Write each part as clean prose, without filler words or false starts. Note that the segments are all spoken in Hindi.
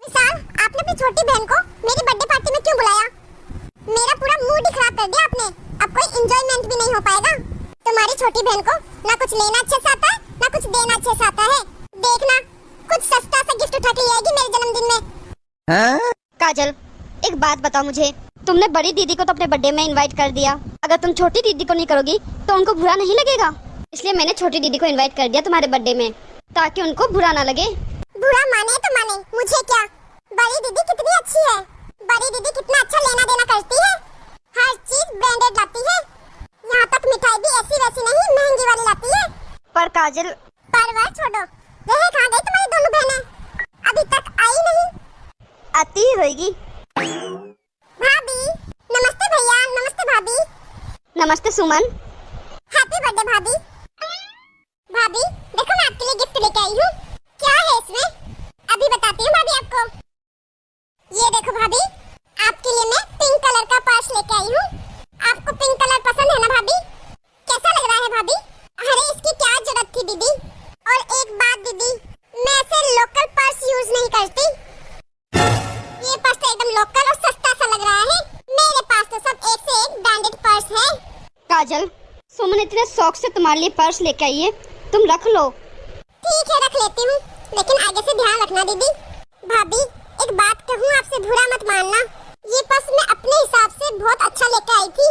विशाल, आपने अपनी छोटी बहन को मेरी बर्थडे पार्टी में क्यों बुलाया? मेरा पूरा मूड ही खराब कर दिया आपने। अब कोई एंजॉयमेंट भी नहीं हो पाएगा। तुम्हारी छोटी बहन को ना कुछ लेना अच्छे से आता है, ना कुछ देना अच्छे से आता है। देखना, कुछ सस्ता सा गिफ्ट उठा के ले आएगी मेरे जन्मदिन में। काजल, एक बात बताओ मुझे, तुमने बड़ी दीदी को तो अपने बर्थडे में इनवाइट कर दिया, अगर तुम छोटी दीदी को नहीं करोगी तो उनको बुरा नहीं लगेगा? इसलिए मैंने छोटी दीदी को इनवाइट कर दिया तुम्हारे बर्थडे में, ताकि उनको बुरा ना लगे। बुरा माने तो माने, मुझे क्या। बड़ी दीदी कितनी अच्छी है, बड़ी दीदी कितना अच्छा लेना देना करती है, हर चीज ब्रांडेड लाती है, यहाँ तक मिठाई भी ऐसी वैसी नहीं महंगी वाली लाती है। पर काजल, परवार छोड़ो, रहे कहाँ गई तुम्हारी दोनों बहनें? अभी तक आई नहीं। आती ही होगी। भाभी, नमस्ते भैया, नमस्ते भाभी। नमस्ते सुमन। हैप्पी बर्थडे भाभी। भाभी देखो, मैं आपके लिए गिफ्ट लेके आई हूँ। क्या है इसमें? अभी बताती हूँ भाभी आपको। ये देखो भाभी, आपके लिए मैं पिंक कलर का पर्स लेके आई हूँ। आपको पिंक कलर पसंद है ना भाभी? कैसा लग रहा है भाभी? अरे इसकी क्या जरूरत थी दीदी। और एक बात दीदी, मैं ऐसे लोकल पर्स यूज नहीं करती। ये पर्स तो एकदम लोकल और सस्ता सा लग रहा है। मेरे पास तो सब एक से एक ब्रांडेड पर्स है। काजल, सुमन इतने शौक से तुम्हारे लिए पर्स लेके आई है, तुम रख लो। ठीक है, रख लेती हूँ, लेकिन आगे से ध्यान रखना दीदी। भाभी एक बात कहूँ, आपसे बुरा मत मानना। ये पर्स मैं अपने हिसाब से बहुत अच्छा लेके आई थी।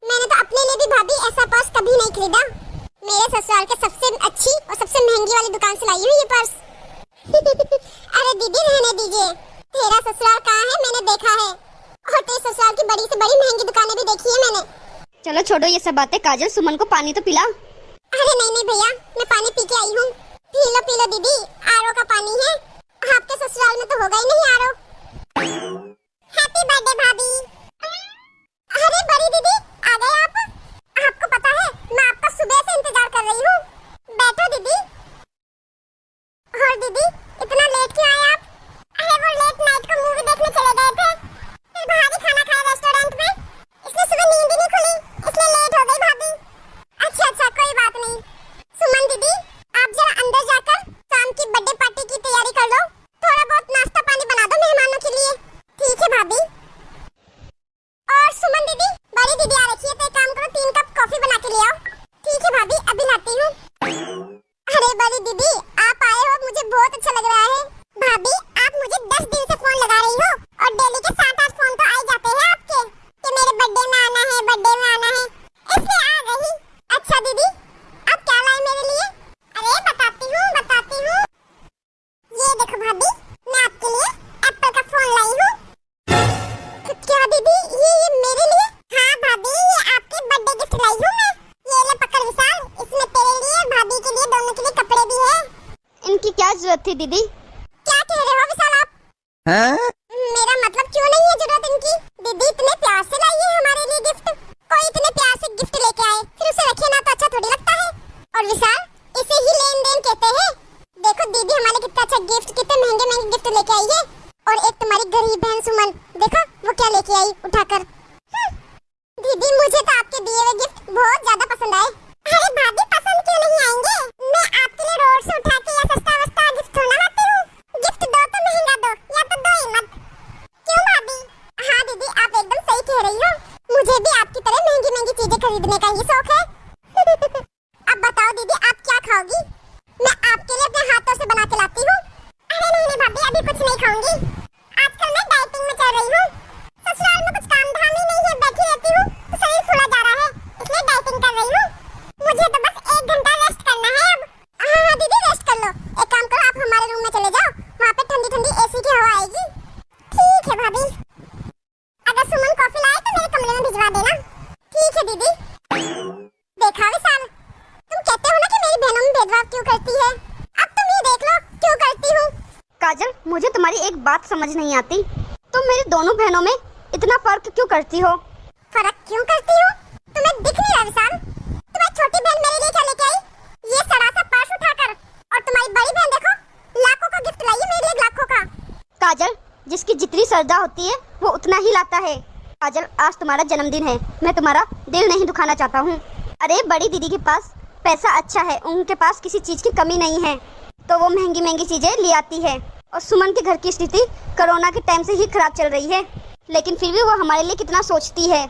मैंने तो अपने लिए भी भाभी ऐसा पर्स कभी नहीं खरीदा। मेरे ससुराल के सबसे अच्छी और सबसे महंगी वाली दुकान से लाई हूँ ये पर्स। अरे दीदी रहने दीजिए, तेरा ससुराल कहाँ है मैंने देखा है, और तेरे ससुराल की बड़ी से बड़ी महंगी दुकानें भी देखी है मैंने। चलो छोड़ो ये सब बातें। काजल, सुमन को पानी तो पिला। अरे नहीं भैया, मैं पानी पी के आई हूँ। पी लो दीदी, आरओ का पानी है। आपके ससुराल में तो होगा ही नहीं आरओ। हैप्पी बर्थडे भाभी। अरे बड़ी दीदी, आ गए आप? आपको पता है मैं आपका सुबह से इंतजार कर रही हूँ। बैठो दीदी। और दीदी इतना लेट क्यों आए आप? अरे वो लेट नाइट को मूवी देखने चले गए थे, फिर बाहर ही खाना खाया रेस्टोरेंट में, इसलिए सुबह नींद ही नहीं खुली, इसलिए लेट हो गई भाभी। अच्छा कोई बात नहीं। सुमन दीदी, आप जरा अंदर जाकर शाम की बर्थडे पार्टी की तैयारी कर लो। थोड़ा बहुत नाश्ता पानी बना दो मेहमानों के लिए। ठीक है भाभी। और सुमन दीदी, बड़ी दीदी आ रखी है, तो एक काम करो, 3 कप कॉफी बना के ले आओ। ठीक है भाभी, अभी लाती हूँ। अरे बड़ी दीदी, आप आए हो, मुझे बहुत अच्छा लग रहा है। भाभी आप मुझे 10 दिन से फोन लगा रही हो, और डेली के 7-8 फोन तो आ ही जाते हैं आपके कि मेरे बर्थडे में आना है, बर्थडे में आना है, इसलिए आ गई। अच्छा दीदी, आप क्या लाए मेरे लिए? अरे बताती हूँ। ये देखो भाभी, मैं आपके लिए एप्पल का फोन लाई हूँ। क्या दीदी, ये मेरे लिए? हाँ भाभी, ये आपके बर्थडे गिफ्ट लाई हूँ मैं। ये ले पकड़ विशाल, इसमें तेरे लिए, भाभी के लिए, दोनों के लिए कपड़े भी है। इनकी क्या जरूरत थी दीदी? क्या कह रहे हो विशाल आप? मेरा मतलब क्यों नहीं है जरूरत इनकी? दीदी इतने प्यार से लाई है हमारे लिए गिफ्ट। कोई इतने प्यार से गिफ्ट लेके आए, फिर उसे रखे ना तो अच्छा थोड़ी लगता है। और विशाल, इसे ही लेन देन कहते हैं। देखो दीदी हमारे कितना अच्छा गिफ्ट, कितने महंगे गिफ्ट लेके आई है। और एक तुम्हारी गरीब बहन सुमन, देखो वो क्या लेके आई उठाकर। दीदी मुझे तो आपके दिए हुए गिफ्ट बहुत ज्यादा पसंद आए। अरे भाभी पसंद क्यों नहीं आएंगे? मैं आपके लिए रोड से उठा के या सस्ता वस्ता गिफ्ट थोड़ा लाती हूँ। गिफ्ट दो तो महंगा दो, या तो दो ही मत। क्यों भाभी? हाँ दीदी, आप एकदम सही कह रही हो। मुझे भी आपकी तरह महंगी चीजें खरीदने का ही शौक है। अब बताओ दीदी, आप क्या खाओगी? मैं आपके लिए अपने हाथों से बना के लाती हूँ। अरे नहीं भाभी, अभी कुछ नहीं खाऊंगी। आजकल मैं डाइटिंग में चल रही हूँ। ससुराल में कुछ काम धाम ही नहीं है, बैठी रहती हूँ तो शरीर फूला जा रहा है, इसलिए डाइटिंग कर रही हूँ। मुझे तो बस 1 घंटा रेस्ट करना है अब। हाँ दीदी रेस्ट कर लो। एक काम करो, आप हमारे रूम में चले जाओ, वहाँ पे ठंडी एसी की हवा आएगी। ठीक है भाभी। अगर सुमन कॉफी लाए तो मेरे कमरे में भिजवा देना। ठीक है दीदी। देखा विशाल, तुम कहते हो ना कि मेरी बहनों में भेदभाव क्यों करती है, अब तुम ये देख लो क्यों करती हूँ। काजल, मुझे तुम्हारी एक बात समझ नहीं आती, तुम मेरी दोनों बहनों में इतना फर्क क्यों करती हो? फर्क क्यों करती हूँ? तुम्हें दिख नहीं रहा विशाल? तुम्हारी छोटी बहन मेरे लिए क्या लेके आई? ये सड़ा सा पर्स उठाकर। और तुम्हारी बड़ी बहन देखो, लाखों का गिफ्ट लाई है मेरे लिए, लाखों का। काजल, जिसकी जितनी श्रद्धा होती है वो उतना ही लाता है। काजल, आज तुम्हारा जन्मदिन है, मैं तुम्हारा दिल नहीं दुखाना चाहता हूँ। अरे बड़ी दीदी के पास पैसा अच्छा है, उनके पास किसी चीज की कमी नहीं है, तो वो महंगी चीजें ले आती है और सुमन के घर की स्थिति कोरोना के टाइम से ही खराब चल रही है, लेकिन फिर भी वो हमारे लिए कितना सोचती है,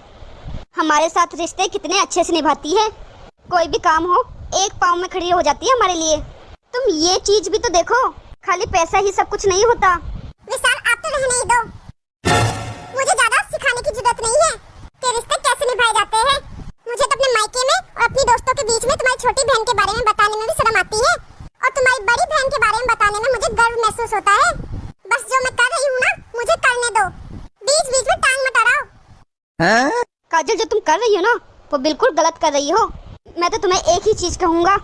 हमारे साथ रिश्ते कितने अच्छे से निभाती है। कोई भी काम हो एक पाँव में खड़ी हो जाती है हमारे लिए। तुम ये चीज भी तो देखो, खाली पैसा ही सब कुछ नहीं होता। विशाल आप तो रहने ही दो, मुझे ज्यादा सिखाने की जरूरत नहीं है कि रिश्ते कैसे निभाए जाते हैं। मुझे तो अपने मायके में और अपनी दोस्तों के बीच में तुम्हारी छोटी बहन के बारे में बताने में भी शर्म आती है, और तुम्हारी बड़ी बहन के बारे में बताने में मुझे गर्व महसूस होता है। बस जो मैं कर रही हूँ ना, मुझे करने दो, बीच बीच में टांग मत अड़ाओ। काजल, जो तुम कर रही हो ना वो बिल्कुल गलत कर रही हो। मैं तो तुम्हें एक ही चीज कहूँगा,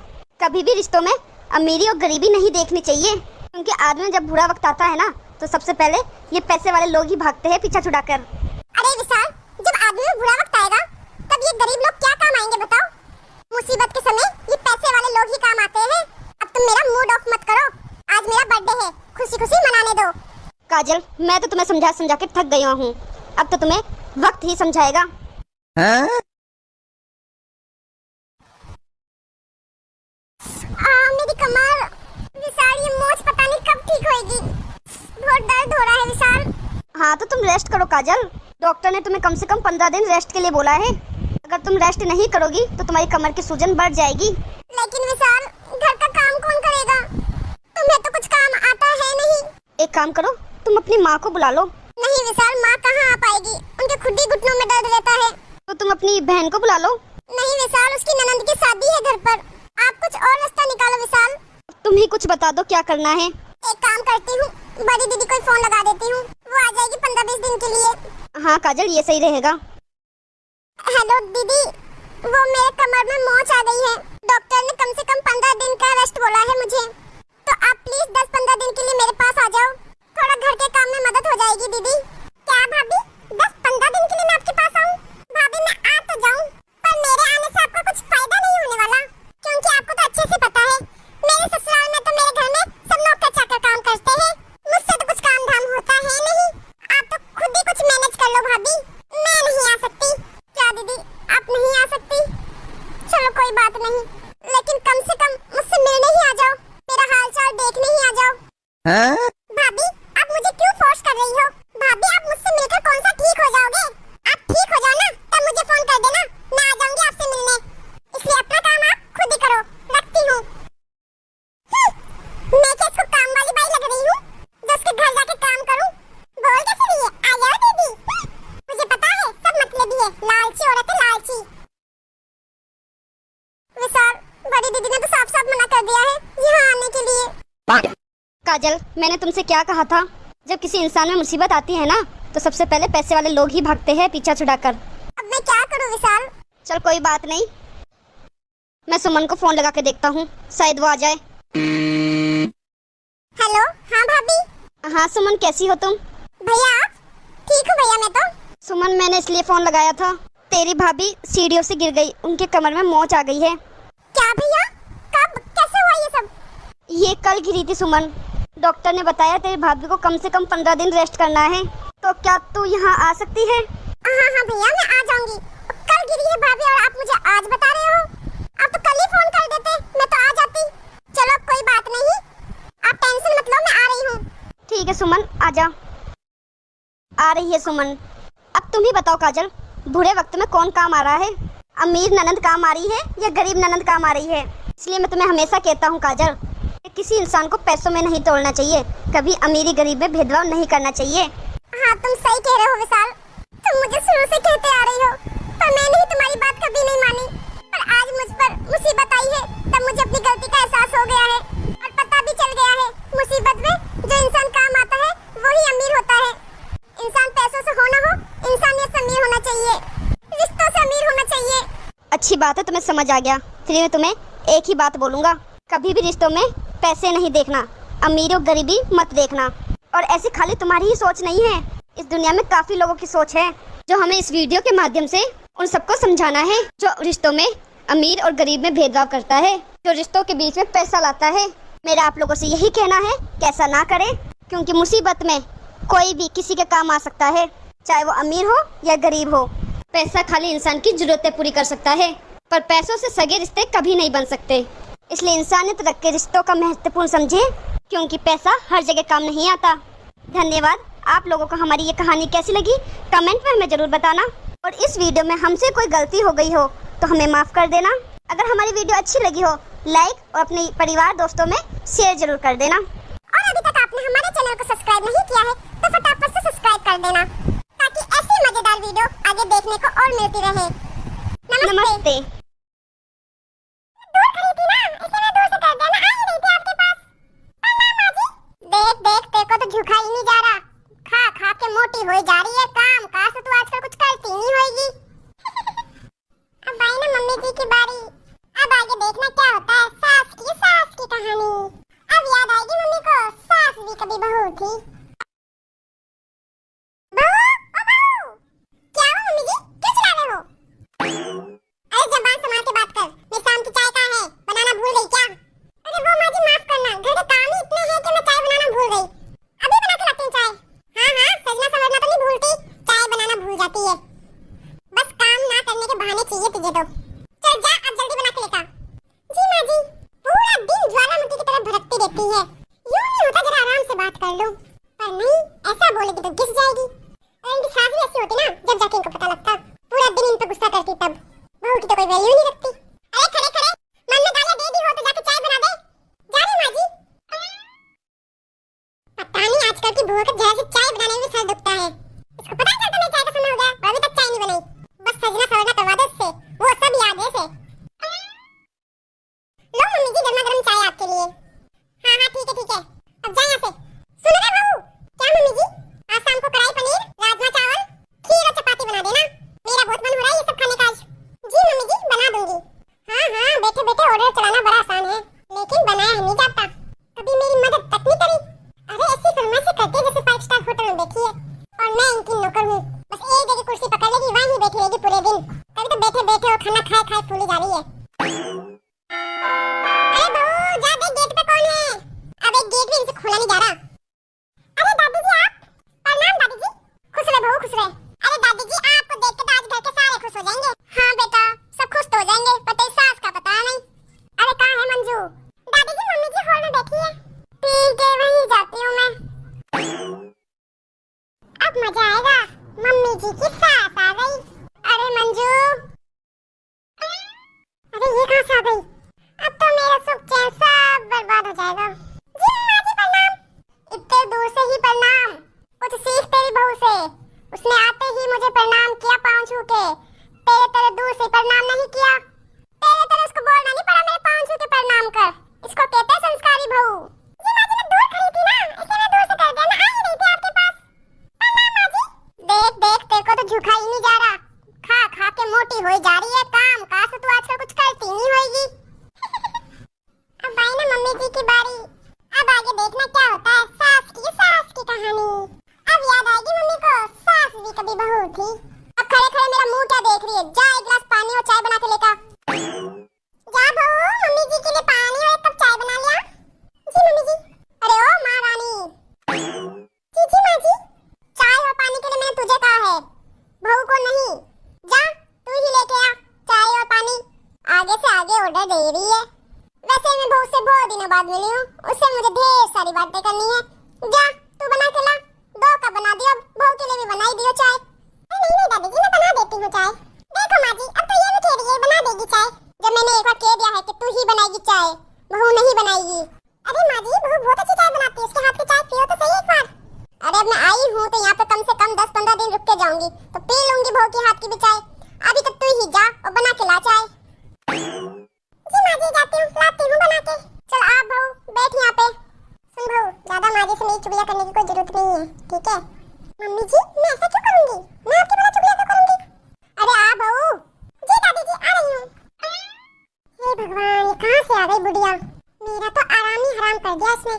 कभी भी रिश्तों में अमीरी और गरीबी नहीं देखनी चाहिए, क्योंकि आदमी जब बुरा वक्त आता है ना तो सबसे पहले ये पैसे वाले लोग ही भागते हैं पीछा छुड़ाकर। अरे विशाल, जब आदमी में बुरा वक्त आएगा तब ये गरीब लोग क्या काम आएंगे बताओ? मुसीबत के समय ये पैसे वाले लोग ही काम आते हैं। अब तुम मेरा मूड ऑफ मत करो, आज मेरा बर्थडे है, खुशी खुशी मनाने दो। काजल, मैं तो तुम्हें समझा समझा के थक गई हूँ, अब तो तुम्हें वक्त ही समझाएगा। मेरी कमर, विशाल ये मोच पता नहीं कब ठीक होएगी, बहुत दर्द हो रहा है विशाल। हाँ तो तुम रेस्ट करो काजल, डॉक्टर ने तुम्हें कम से कम 15 दिन रेस्ट के लिए बोला है। अगर तुम रेस्ट नहीं करोगी तो तुम्हारी कमर की सूजन बढ़ जाएगी। लेकिन विशाल, घर का काम कौन करेगा? तुम्हें तो कुछ काम आता है नहीं। एक काम करो, तुम अपनी माँ को बुला लो। नहीं विशाल, माँ कहाँ आ पाएगी, उनके खुद ही घुटनों में दर्द रहता है। तो तुम अपनी बहन को बुला लो। नहीं विशाल, उसकी ननंद की शादी है घर पर, आप कुछ और रास्ता निकालो विशाल। तुम ही कुछ बता दो क्या करना है। एक काम करती हूँ, बड़ी दीदी को फोन लगा देती हूँ, वो आ जाएगी 15-20 दिन के लिए। हाँ काजल, ये सही रहेगा। हेलो दीदी, वो मेरे कमर में मोच आ गई है, डॉक्टर ने कम से कम 15 दिन का रेस्ट बोला है मुझे, तो आप प्लीज 10-15 दिन के लिए मेरे पास आ जाओ, थोड़ा घर के काम में मदद हो जाएगी दीदी। क्या भाभी, 10-15 दिन के लिए मैं आपके पास आऊँ? भाभी मैं आ तो जाऊँ, पर मेरे आने से आपको कुछ फायदा नहीं होने वाला, क्योंकि आपको तो अच्छे से पता है मेरे ससुराल में तो मेरे घर में सब नौकर चाकर काम करते हैं, मुझसे तो कुछ काम धाम होता है नहीं। आप तो खुद ही कुछ मैनेज कर लो भाभी, मैं नहीं आ सकती। क्या दीदी, आप नहीं आ सकती? चलो कोई बात नहीं, लेकिन कम से कम मुझसे मिलने ही आ जाओ, मेरा हाल चाल देखने ही आ जाओ। भाभी आप मुझे क्यों फोर्स कर रही हो? भाभी आप मुझसे मिलकर कौन सा ठीक हो जाओगे? आप ठीक हो जाओ ना तब मुझे फोन कर देना, मैं आ जाऊंगी आपसे मिलने, इसलिए अपना काम आप खुद ही करो, रखती हूँ। मैं क्या इसको काम वाली बाई लग रही हूँ जो उसके घर जाके काम करूँ? बोल कैसे रही है, आ जाओ दीदी, मुझे पता है सब मतलबी है, लालची औरत है लालची। विशाल, बड़ी दीदी ने तो साफ साफ मना कर दिया है यहाँ आने के लिए। काजल, मैंने तुमसे क्या कहा था, जब किसी इंसान में मुसीबत आती है ना तो सबसे पहले पैसे वाले लोग ही भागते हैं पीछा छुड़ाकर। अब मैं क्या करूँ विशाल? चल कोई बात नहीं, मैं सुमन को फोन लगा के देखता हूँ, शायद वो आ जाए। हेलो, हाँ भाभी। हाँ सुमन, कैसी हो तुम? भैया आप? ठीक हूँ भैया मैं तो। सुमन, मैंने इसलिए फोन लगाया था, तेरी भाभी सीढ़ियों से गिर गई, उनके कमर में मोच आ गई है। क्या भैया, कब, कैसे हुआ ये सब? ये कल गिरी थी सुमन, डॉक्टर ने बताया तेरी भाभी को कम से कम 15 दिन रेस्ट करना है, तो क्या तू यहाँ आ सकती है? हाँ हाँ भैया, मैं आ जाऊंगी। कल गिरी है भाभी और आप मुझे आज बता रहे हो? आप तो कल ही फोन कर देते, मैं तो आ जाती। चलो कोई बात नहीं, आप टेंशन मत लो, मैं आ रही हूँ। ठीक है सुमन, आजा। आ रही है सुमन। अब तुम ही बताओ काजल, बुरे वक्त में कौन काम आ रहा है? अमीर ननंद काम आ रही है या गरीब ननंद काम आ रही है? इसलिए मैं तुम्हें हमेशा कहता हूँ काजल, किसी इंसान को पैसों में नहीं तोड़ना चाहिए, कभी अमीरी गरीब में भेदभाव नहीं करना चाहिए। हाँ तुम सही कह रहे हो विशाल, तुम मुझे शुरू से कहते आ रही हो, पर मैंने ही तुम्हारी बात कभी नहीं मानी, पर आज मुझ पर मुसीबत आई है तब मुझे अपनी गलती का एहसास हो गया है, और पता भी चल गया है मुसीबत में जो इंसान काम आता है वही अमीर होता है। इंसान पैसों से हो ना हो, इंसानियत से अमीर होना चाहिए, रिश्तों से अमीर होना चाहिए। अच्छी बात है, तुम्हें समझ आ गया। फिर मैं तुम्हें एक ही बात बोलूंगा, कभी भी रिश्तों में पैसे नहीं देखना, अमीर और गरीबी मत देखना। और ऐसी खाली तुम्हारी ही सोच नहीं है, इस दुनिया में काफी लोगों की सोच है, जो हमें इस वीडियो के माध्यम से उन सबको समझाना है जो रिश्तों में अमीर और गरीब में भेदभाव करता है, जो रिश्तों के बीच में पैसा लाता है। मेरा आप लोगों से यही कहना है कि ऐसा ना करें, क्योंकि मुसीबत में कोई भी किसी के काम आ सकता है, चाहे वो अमीर हो या गरीब हो। पैसा खाली इंसान की जरूरतें पूरी कर सकता है, पर पैसों से सगे रिश्ते कभी नहीं बन सकते। इसलिए इंसानियत रख के रिश्तों का महत्वपूर्ण समझे, क्योंकि पैसा हर जगह काम नहीं आता। धन्यवाद। आप लोगों को हमारी ये कहानी कैसी लगी कमेंट में हमें जरूर बताना, और इस वीडियो में हमसे कोई गलती हो गई हो तो हमें माफ़ कर देना। अगर हमारी वीडियो अच्छी लगी हो लाइक और अपने परिवार दोस्तों में शेयर जरूर कर देना। और अभी तक आपने हमारे चैनल को सब्सक्राइब नहीं किया है तो फटाफट से सब्सक्राइब कर देना, ताकि ऐसी मजेदार वीडियो आगे देखने को और मिलती रहे। नमस्ते। दूर खड़ी थी ना, इसलिए मैं दूर से कर देना आ ही रही थी आपके पास। प्रणाम माँ जी। देख देख तेरे को तो झुका ही नहीं जा रहा, खा खा के मोटी हो जा रही है। काम काश तू आजकल कुछ करती नहीं होगी। अब आई ना मम्मी जी की बारी। अब आगे देखना क्या होता है सास की कहानी। अब याद आएगी मम्मी को, सास भी कभी बहू थी। बहू, ओ बहू, क्या हुआ मम्मी जी, क्यों चिल्ला रहे हो? अरे जबान संभाल के बात कर, मेरी शाम की चाय कहाँ है? बनाना भूल गई क्या? अरे वो माँ जी माफ करना, घर के काम ही इतने हैं कि मैं चाय बनाना भूल गई। अभी बना के लाती हूँ चाय। हाँ सजना समझना तो नहीं भूलती, चाय बनाना भूल जाती है। बस काम ना करने के बहाने चाहिए तुझे तो। चल जा अब जल्दी बना के लेकर। जी माँ जी। पूरा दिन ज्वालामुखी की तरह भड़कती रहती है, यूं नहीं होता जरा आराम से बात कर लूं, पर नहीं, ऐसा बोलेगी तो घिस जाएगी। और इनकी सास भी ऐसी होती ना, जब जाके इनको पता लगता। पूरा दिन इन पे गुस्सा करती, तब बहू की तो कोई वैल्यू नहीं रखती। अरे खड़े खड़े मन में गालियां दे दी हो तो जाके चाय बना दे। जा रही माँ जी। पता नहीं आजकल की बहू का जरा से चाय बनाने में सर दुखता है। इसको पता नहीं चलता मेरे चाय का समय हो गया, वो अभी तक चाय नहीं बनाई। बस सजना सवरना करवा दो उससे, वो सब याद है इसे। लो मम्मी जी गर्मा गर्म चाय आपके लिए। हाँ ठीक है, अब जा यहाँ से। सुन रहे बहू? क्या मम्मी जी? आज शाम को कढ़ाई पनीर, राजमा चावल, खीर और चपाती बना देना, मेरा बहुत मन हो रहा है ये सब खाने का आज। जी मम्मी जी बना दूंगी। हाँ बैठे बैठे ऑर्डर चलाना बड़ा आसान है, लेकिन बनाया नहीं जाता, कभी मेरी मदद तक नहीं करी। अरे ऐसी फरमाइशें करते जैसे 5 स्टार होटल में बैठी है, और मैं इनकी नौकर हूँ। बस एक जगह कुर्सी पकड़ लेगी, वहीं बैठी रहेगी पूरे दिन। कभी तो बैठे बैठे और खाना खाए खाए फूली जा रही है। अरे बहू जा देख गेट पे कौन है। अब एक गेट भी इनसे खोला नहीं जा रहा। अरे दादी जी आप। प्रणाम दादी जी। खुश रहे बहू खुश रहे। अरे दादी जी आपको देख के तो आज घर के सारे खुश हो जाएंगे। हाँ बेटा सब खुश तो हो जाएंगे, पर तेरी सास का पता नहीं। अरे कहाँ है मंजू? दादी जी मम्मी जी हॉल में बैठी है, पी के वहीं जाती हूँ मैं। अब मजा आएगा, मम्मी जी की सास आ गई। अरे मंजू, अरे ये कहाँ से आ गई? अब तो मेरा सुख चैन सब बर्बाद हो जाएगा। जी माँ जी प्रणाम। इतने दूर से ही प्रणाम, कुछ सीख तेरी बहू से। उसने आते ही मुझे प्रणाम किया पाँव छू के, तेरे दूर से प्रणाम नहीं किया। तेरे उसको बोलना नहीं पड़ा मेरे पाँव छू के प्रणाम कर, इसको कहते हैं संस्कारी बहू। जी माँ जी मैं दूर खड़ी थी ना, इसलिए मैं दूर से कर देना आ ही रही थी आपके पास। प्रणाम माँ जी। देख देख तेरे को तो झुका ही नहीं जा रहा, खा खा के मोटी हो जा रही है। काम काश तू आजकल कुछ करती नहीं होगी। अब आई ना मम्मी जी की बारी। अब आगे देखना क्या होता है सास की कहानी। अब याद आएगी मम्मी को, सास भी कभी बहू थी। अब खड़े खड़े मेरा मुंह क्या देख रही है, जा एक गिलास पानी और चाय बना के लेकर जा। बहू मम्मी जी के लिए पानी और एक कप चाय बना लिया। जी मम्मी जी। अरे ओ माँ रानी। जी माँ जी। चाय और पानी के लिए मैंने तुझे कहा है, बहू को नहीं। जा तू ही लेके आ चाय और पानी। आगे से आगे ऑर्डर दे रही है। वैसे मैं बहू से बहुत दिनों बाद मिली हूँ, उससे मुझे ढेर सारी बातें करनी है। जा तू बना के ला, 2 कप बना दियो, बहू के लिए भी बनाई दियो चाय। नहीं दादी जी मैं बना देती हूँ चाय। देखो माँ जी अब तो ये भी कह रही है बना देगी चाय, जब मैंने एक बार कह दिया है कि तू ही बनाएगी चाय, बहू नहीं बनाएगी। अरे माँ जी बहू बहुत अच्छी चाय बनाती है, उसके हाथ की चाय पियो तो सही एक बार। अरे अब मैं आई हूँ तो यहाँ पे कम से कम 10-15 दिन रुक के जाऊंगी, तो पी लूंगी बहू के हाथ की भी चाय। अभी तक तू ही जा और बना के ला चाय। जी माँ जी जाती हूँ, लाती हूँ बना के। चल आप बहू बैठ यहाँ पे। सुन बहू ज्यादा माँ जी से मेरी चुगलियाँ करने की कोई जरूरत नहीं है, ठीक है? मम्मी जी मैं ऐसा क्यों करूँगी, मैं आपकी बड़ा चुगलियाँ क्यों करूँगी? अरे आ बहू। जी दादी जी आ रही हूँ। हे भगवान ये कहाँ से आ गई बुढ़िया, मेरा तो आराम ही हराम कर दिया इसने।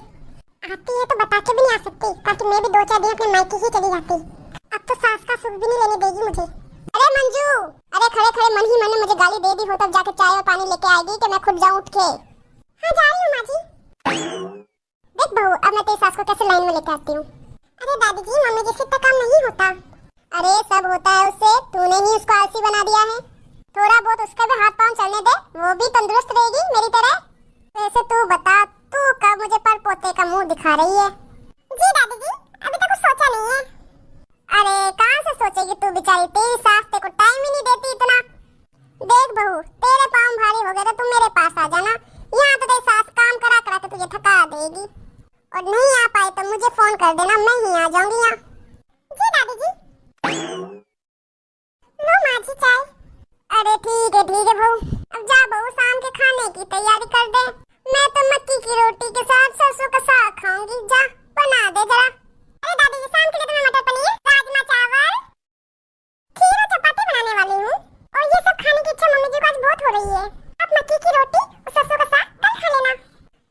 आती है तो बता के भी नहीं आ सकती, ताकि मैं भी 2-4 दिन अपने मायके ही चली जाती। अब तो सास का सुख भी नहीं लेने देगी मुझे। अरे मंजू, अरे खड़े खड़े मन ही मन में मुझे गाली दे दी हो, तब जाके चाय और पानी लेके आएगी कि मैं खुद जाऊं उठ के। हाँ जा रही हूँ माँ जी। देख बहू अब मैं तेरी सास को कैसे लाइन में लेके आती हूँ। अरे दादी जी मम्मी जी से इतना काम नहीं होता। अरे सब होता है उससे, तूने ही उसको आलसी बना दिया है। थोड़ा बहुत उसका भी हाथ पांव चलने दे, वो भी तंदुरुस्त रहेगी मेरी तरह। वैसे तू बता, तू कब मुझे पर पोते का मुंह दिखा रही है? जी दादी जी, अभी तक कुछ सोचा नहीं है। अरे कहाँ से सोचेगी तू बेचारी, तेरी सास तेरे को टाइम ही नहीं देती इतना। देख बहू, तेरे पाँव भारी हो गए तो तू मेरे पास आ जाना। यहाँ तो तेरी सास काम करा करा के तुझे थका देगी, और नहीं आ पाए तो मुझे फोन कर देना, मैं ही आ जाऊंगी यहाँ। जी दादी जी। लो माँ जी चाय। अरे ठीक है बहू, अब जा बहू, शाम के खाने की तैयारी कर दे। मैं तो मक्की की रोटी के साथ सरसों का साग खाऊंगी, जा बना दे जरा। अरे दादी जी, शाम के लिए तो मैं मटर पनीर, राजमा चावल, खीर और चपाती बनाने वाली हूँ, और ये सब खाने की इच्छा मम्मी जी को आज बहुत हो रही है। अब मक्की की रोटी और सरसों का साग कल खा लेना।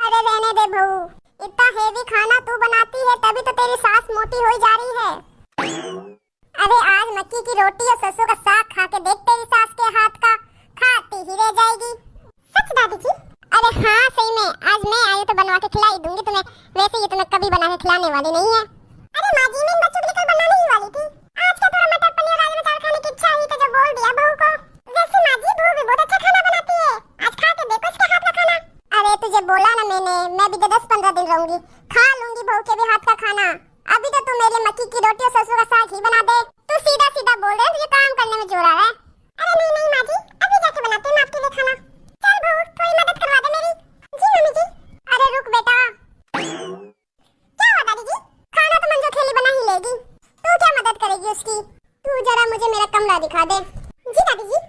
अरे रहने दे बहू, इतना हेवी खाना तू बनाती है तभी तो तेरी सास मोटी हो जा रही है। अरे आज मक्की की रोटी और सरसों का साग खा के देख, तेरी सास के हाथ का खाती ही रह जाएगी। सच दादी जी? अरे हाँ सही में, आज मैं आई तो बनवा के खिला ही दूंगी तुम्हें, वैसे ये तुम्हें कभी बना के खिलाने वाली नहीं है। अरे माँ जी, मैं इन बच्चों के लिए कल बनाने ही वाली थी, आज का थोड़ा मटर पनीर राजमा चावल खाने की इच्छा हुई तो जो बोल दिया बहू को। वैसे माँ जी, बहू भी बहुत अच्छा खाना बनाती है, आज खा के देखो इसके हाथ का खाना। अरे तुझे बोला ना मैंने, मैं भी 10-15 दिन रहूंगी, खा लूंगी बहू के भी हाथ का खाना। अभी तो तू मेरे मक्की की रोटी और सरसों का साग ही बना दे। तू सीधा सीधा बोल रहे, तुझे काम करने में जोर आ रहा है। अरे नहीं माँ जी, अभी जाके बनाते हैं मैं आपके लिए खाना। चल बहू, थोड़ी मदद करवा दे मेरी। जी मम्मी जी। अरे रुक बेटा। क्या हुआ दादी जी? खाना तो मंजू अकेली बना ही लेगी, तू क्या मदद करेगी उसकी? तू जरा मुझे मेरा कमरा दिखा दे। जी दादी जी।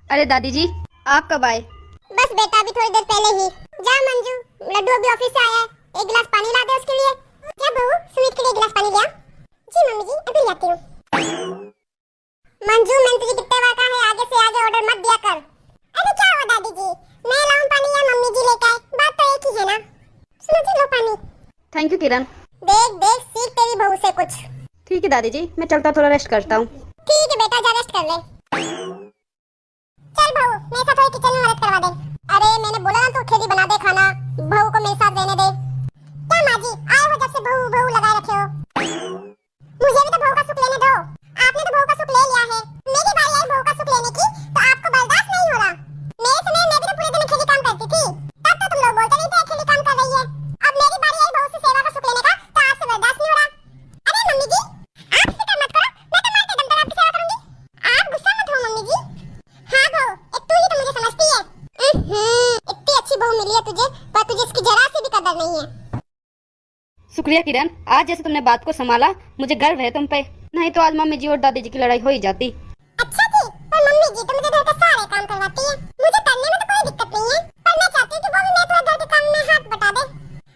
अरे दादी जी, आप कब आए? बस बेटा, अभी थोड़ी देर पहले ही। जा मंजू, लड्डू अभी ऑफिस से आया है, एक गिलास पानी ला दे उसके लिए। क्या बहू, सुमित के लिए गिलास पानी लिया? जी मम्मी जी, अभी लाती हूँ। मंजू, मैंने तुझे कितने बार कहा है आगे से आगे ऑर्डर मत दिया कर। अरे क्या हुआ दादी जी, मैं लाऊं पानी या मम्मी जी लेके आए, बात तो एक ही है ना। सुनो जी, लो पानी। थैंक यू किरण। देख देख, सीख तेरी बहू से कुछ। ठीक है दादी जी, मैं चलता थोड़ा रेस्ट करता हूँ। ठीक है बेटा, जा रेस्ट कर ले। चल बहू, मेरे साथ थोड़ी किचन में मदद करवा दे। अरे मैंने बोला ना, तू अकेली बना दे खाना, बहू को मेरे साथ रहने दे। क्या माँ जी, आए हो जब से बहू बहू लगाए रखे हो। मुझे भी तो बहू का सुख लेने दो। आपने तो बहू का सुख ले लिया है, मेरी बारी आई बहू का सुख लेने की, तो आपको बर्दाश्त नहीं हो रहा। मेरे समय मैं भी तो पूरे दिन अकेली काम करती थी, तब तो तुम लोग बोलते नहीं थे अकेली काम कर रही है। अब मेरी बारी आई बहू से सेवा का सुख लेने का, तो आपसे बर्दाश्त नहीं हो रहा। अरे मम्मी जी, आप फिक्र मत करो, मैं तो मरते दम तक आपकी सेवा करूंगी। आप गुस्सा मत हो मम्मी जी। हाँ बहू, एक तू ही तो मुझे समझती है। इतनी अच्छी बहू मिली है तुझे, पर तुझे इसकी जरा सी भी कदर नहीं है। शुक्रिया किरण, आज जैसे तुमने बात को संभाला, मुझे गर्व है तुम पे, नहीं तो आज मम्मी जी और दादी जी की लड़ाई हो ही जाती। अच्छा जी, पर मम्मी जी तो मुझे घर के सारे काम करवाती है, मुझे करने में तो कोई दिक्कत नहीं है, पर मैं चाहती हूँ कि वो भी मेरे थोड़ा घर के काम में हाथ बटा दे।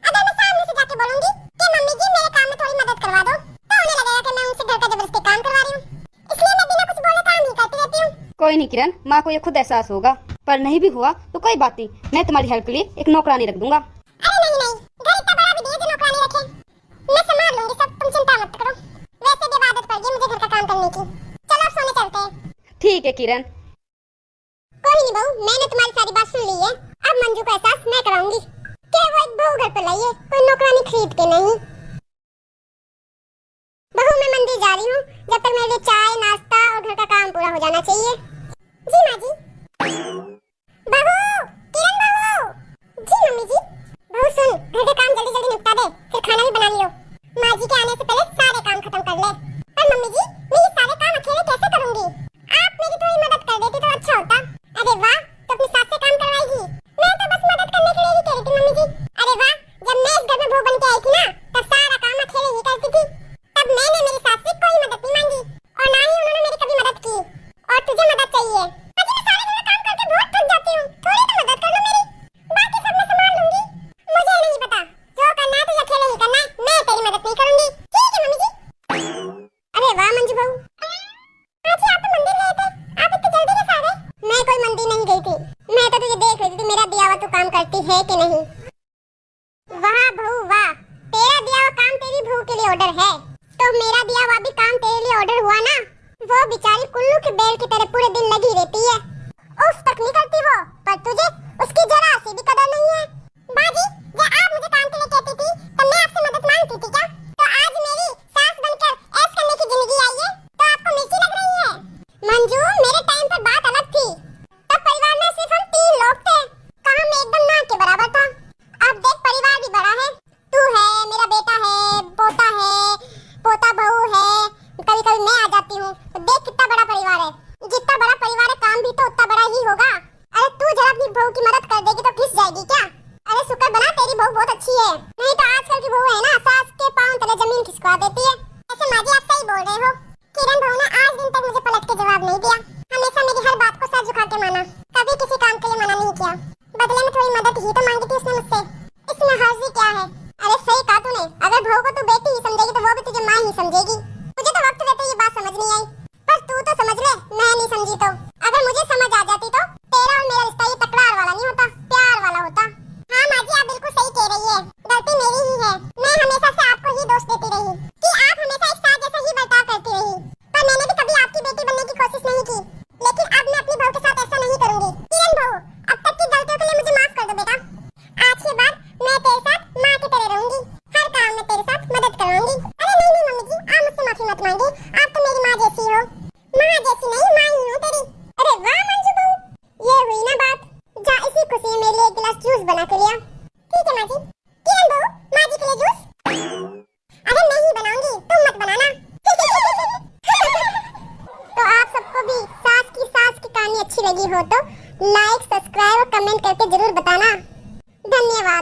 अगर मैं सामने से जाके बोलूंगी कि मम्मी जी मेरे काम में थोड़ी मदद करवा दो, तो उन्हें लगेगा कि मैं उनसे घर का जबरदस्ती काम करवा रही हूँ, इसलिए मैं बिना कुछ बोले काम ही करती रहती हूँ। कोई नहीं किरण, माँ को ये खुद एहसास होगा, पर नहीं भी हुआ तो कोई बात नहीं, मैं तुम्हारी हेल्प के लिए एक नौकरानी रख दूंगा। अरे नहीं, घर इतना बड़ा भी नहीं है जो नौकरानी रखे, मैं संभाल लूंगी सब, तुम चिंता मत करो। वैसे भी आदत पड़ गई मुझे घर का काम करने की। चलो अब सोने चलते हैं। ठीक है किरण। कोई नहीं बहू, मैंने तुम्हारी सारी बात सुन ली है, अब मंजू का एहसास मैं कराऊंगी कि वो एक बहू घर पर लाई है, कोई नौकरानी खरीद के नहीं। बहू मैं मंदिर जा रही हूँ, जब तक मेरे लिए चाय नाश्ता और घर का काम पूरा हो जाना चाहिए। जी माँ जी। बहू, किरण बहू। जी मम्मी जी। बहू सुन, घर के काम जल्दी जल्दी निपटा दे, फिर खाना भी बना लियो। माँ जी के आने से पहले सारे काम खत्म कर ले। पर मम्मी जी, मैं ये सारे काम अकेले कैसे करूँगी? आप मेरी थोड़ी मदद कर देती तो अच्छा होता। अरे वाह, तो अपनी सास से काम करवाएगी? मैं तो बस मदद करने के लिए ही कह रही थी मम्मी जी। अरे वाह, जब मैं इस घर में बहू बन के आई थी ना, तब सारा काम अकेले ही करती थी, तब मैंने मेरी सास से कोई मदद नहीं मांगी, और ना ही उन्होंने मेरी कभी मदद की। और तुझे मदद चाहिए? अजी मैं सारे दिन में काम करके बहुत थक जाती हूँ, थोड़ी तो मदद कर लो मेरी, बाकी सब मैं संभाल लूंगी। मुझे नहीं पता, जो करना है तुझे अकेले ही करना है, मैं तेरी मदद नहीं करूंगी। ठीक है मम्मी जी। अरे वाह मंजू बहू, आज आप तो मंदिर गए थे, आप इतनी जल्दी कैसे आ गए? मैं कोई मंदिर नहीं गई थी, मैं तो तुझे देख रही थी, मेरा दिया हुआ तू काम करती है कि नहीं। वाह बहू वाह, तेरा दिया हुआ काम तेरी बहू के लिए ऑर्डर है, तो मेरा दिया हुआ भी काम तेरे लिए ऑर्डर हुआ ना। वो बेचारी कुल्लू की बेल की तरह पूरे दिन लगी रहती है, उफ तक नहीं करती वो, पर तुझे उसकी जरा सी भी कदर नहीं है। बाजी, जब आप मुझे काम के लिए कहती थी, तब मैं आपसे मदद मांगती थी क्या? तो आज मेरी सास बनकर ऐश करने की जिंदगी आई है, तो आपको मिर्ची लग रही है? मंजू, मेरे टाइम पर बात अलग थी, तब परिवार में सिर्फ हम 3 लोग थे, काम में एकदम ना के बराबर था, खिंचवा देती है। ऐसे माँ जी आप सही बोल रहे हो। किरण बहू ने आज दिन तक मुझे पलट के जवाब नहीं दिया, हमेशा मेरी हर बात को सर झुका के माना, कभी किसी काम के लिए मना नहीं किया। बदले में थोड़ी मदद ही तो मांगी थी उसने मुझसे, इसमें हर्जी क्या है? अरे सही कहा तूने, अगर बहू को तू बेटी ही समझेगी तो वो भी तुझे माँ ही समझेगी। मुझे तो वक्त रहते ये बात समझ नहीं आई, पर तू तो समझ ले, मैं नहीं समझी तो। अगर मुझे समझ आ जाती तो तेरा और मेरा रिश्ता ये तकरार वाला नहीं होता, प्यार वाला होता। हाँ माँ जी आप बिल्कुल सही कह रही है, गलती मेरी ही है। मैं हमेशा से आपको ही दोष देती रही कि आप हमेशा एक साथ जैसा ही बर्ताव करती रही, पर मैंने भी कभी आपकी बेटी बनने की कोशिश नहीं की। लेकिन अब मैं अपनी बहू के साथ ऐसा नहीं करूंगी। किरण बहू, अब तक की गलतियों के लिए मुझे माफ कर दो बेटा। आज के बाद मैं तेरे साथ माँ की तरह रहूंगी, हर काम में तेरे साथ मदद कराऊंगी। अरे नहीं नहीं मम्मी जी, आप मुझसे माफी मत मांगिए, आप तो मेरी माँ जैसी हो। माँ जैसी नहीं, माँ ही हूँ तेरी। अरे वाह मंजू बहू, ये हुई ना बात। जा इसी खुशी में मेरे लिए एक गिलास जूस बना के लिया। ठीक है माँ जी। किरण बहू, माँ जी के लिए जूस? अरे मैं ही बनाऊंगी, तुम मत बनाना। तो आप सबको भी सास की कहानी अच्छी लगी हो तो लाइक, सब्सक्राइब और कमेंट करके जरूर बताना। धन्यवाद।